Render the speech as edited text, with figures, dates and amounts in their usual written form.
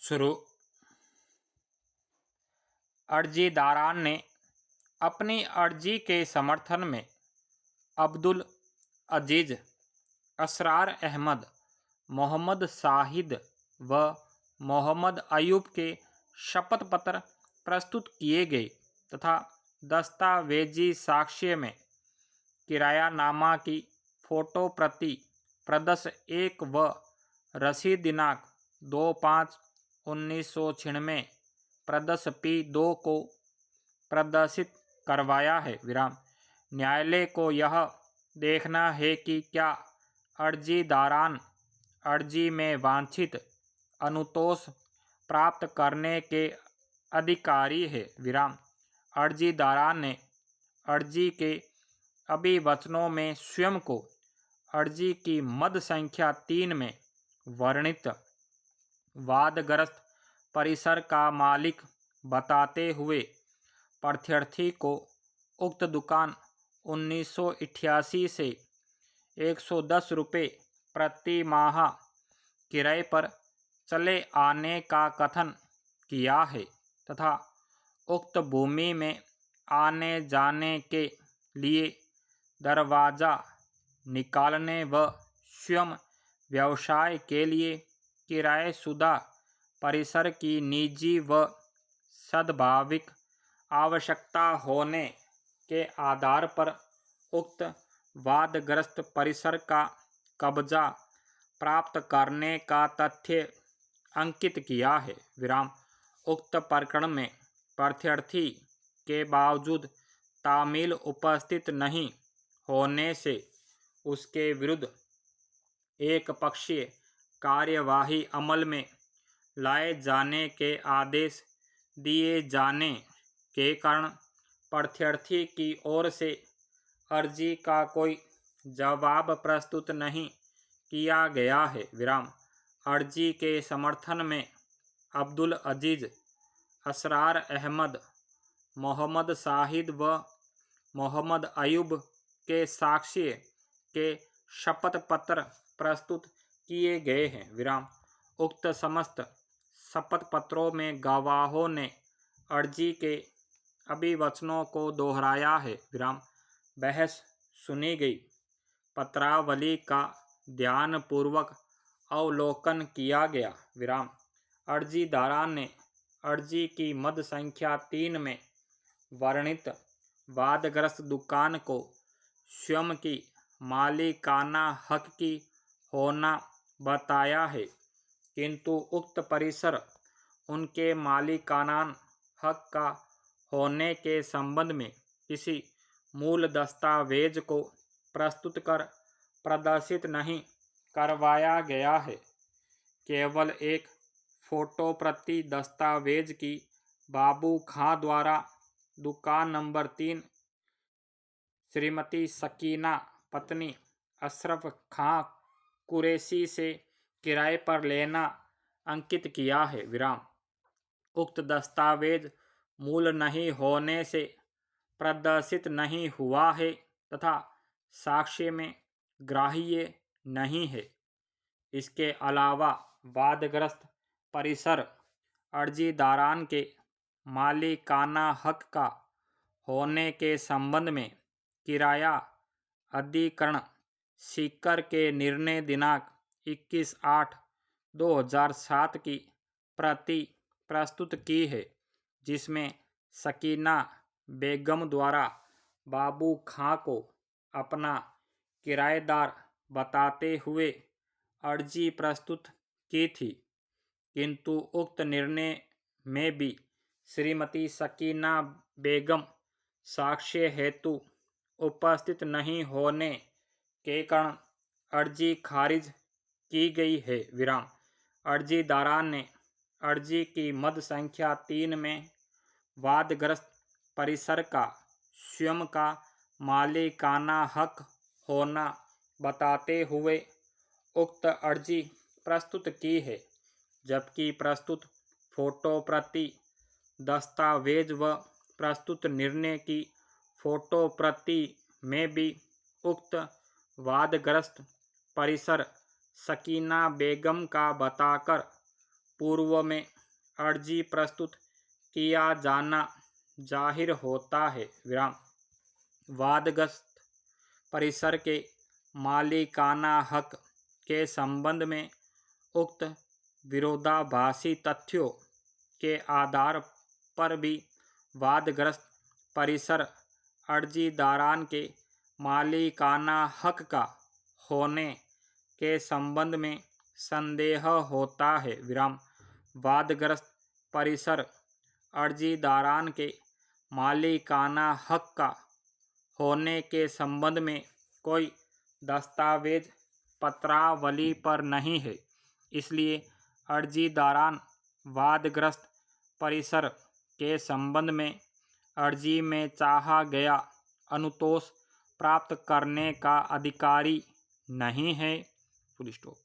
शुरू। अर्जीदारान ने अपनी अर्जी के समर्थन में अब्दुल अजीज, असरार अहमद, मोहम्मद शाहिद व मोहम्मद अयूब के शपथ पत्र प्रस्तुत किए गए तथा दस्तावेजी साक्ष्य में किरायानामा की फ़ोटो प्रति प्रदर्श 1 व रसीद दिनांक 2/5/1996 प्रदर्श P2 को प्रदर्शित करवाया है। न्यायालय को यह देखना है कि क्या अर्जीदारान अर्जी में वांछित अनुतोष प्राप्त करने के अधिकारी है। अर्जीदारान ने अर्जी के अभिवचनों में स्वयं को अर्जी की मद संख्या 3 में वर्णित वादग्रस्त परिसर का मालिक बताते हुए प्रार्थी को उक्त दुकान 1988 से 110 रुपये प्रति माह किराए पर चले आने का कथन किया है तथा उक्त भूमि में आने जाने के लिए दरवाज़ा निकालने व स्वयं व्यवसाय के लिए किराएशुदा परिसर की निजी व सद्भाविक आवश्यकता होने के आधार पर उक्त वादग्रस्त परिसर का कब्जा प्राप्त करने का तथ्य अंकित किया है। उक्त प्रकरण में प्रार्थी के बावजूद तामील उपस्थित नहीं होने से उसके विरुद्ध एक पक्षीय कार्यवाही अमल में लाए जाने के आदेश दिए जाने के कारण प्रार्थी की ओर से अर्जी का कोई जवाब प्रस्तुत नहीं किया गया है। अर्जी के समर्थन में अब्दुल अजीज, असरार अहमद, मोहम्मद शाहिद व मोहम्मद अयूब के साक्ष्य के शपथ पत्र प्रस्तुत किए गए हैं। उक्त समस्त शपथ पत्रों में गवाहों ने अर्जी के अभिवचनों को दोहराया है। बहस सुनी गई पत्रावली का ध्यानपूर्वक अवलोकन किया गया। अर्जीदारान ने अर्जी की मद संख्या 3 में वर्णित वादग्रस्त दुकान को स्वयं की मालिकाना हक की होना बताया है, किंतु उक्त परिसर उनके मालिकाना हक का होने के संबंध में किसी मूल दस्तावेज को प्रस्तुत कर प्रदर्शित नहीं करवाया गया है। केवल एक फ़ोटो प्रति दस्तावेज की बाबू खां द्वारा दुकान नंबर 3 श्रीमती सकीना पत्नी अशरफ खां कुरैशी से किराए पर लेना अंकित किया है। उक्त दस्तावेज मूल नहीं होने से प्रदर्शित नहीं हुआ है तथा साक्ष्य में ग्राह्य नहीं है। इसके अलावा वादग्रस्त परिसर अर्जीदारान के मालिकाना हक का होने के संबंध में किराया अधिकरण सीकर के निर्णय दिनांक 21/8/2007 की प्रति प्रस्तुत की है, जिसमें सकीना बेगम द्वारा बाबू खां को अपना किराएदार बताते हुए अर्जी प्रस्तुत की थी, किंतु उक्त निर्णय में भी श्रीमती सकीना बेगम साक्ष्य हेतु उपस्थित नहीं होने के कारण अर्जी खारिज की गई है। अर्जीदारान ने अर्जी की मद संख्या 3 में वादग्रस्त परिसर का स्वयं का मालिकाना हक होना बताते हुए उक्त अर्जी प्रस्तुत की है, जबकि प्रस्तुत फ़ोटो प्रति दस्तावेज व प्रस्तुत निर्णय की फ़ोटो प्रति में भी उक्त वादग्रस्त परिसर सकीना बेगम का बताकर पूर्व में अर्जी प्रस्तुत किया जाना जाहिर होता है। विराम। वादग्रस्त परिसर के मालिकाना हक के संबंध में उक्त विरोधाभासी तथ्यों के आधार पर भी वादग्रस्त परिसर अर्जीदारान के मालिकाना हक का होने के संबंध में संदेह होता है। विराम। वादग्रस्त परिसर अर्जीदारान के मालिकाना हक का होने के संबंध में कोई दस्तावेज पत्रावली पर नहीं है, इसलिए अर्जीदारान वादग्रस्त परिसर के संबंध में अर्जी में चाहा गया अनुतोष प्राप्त करने का अधिकारी नहीं है। Full stop.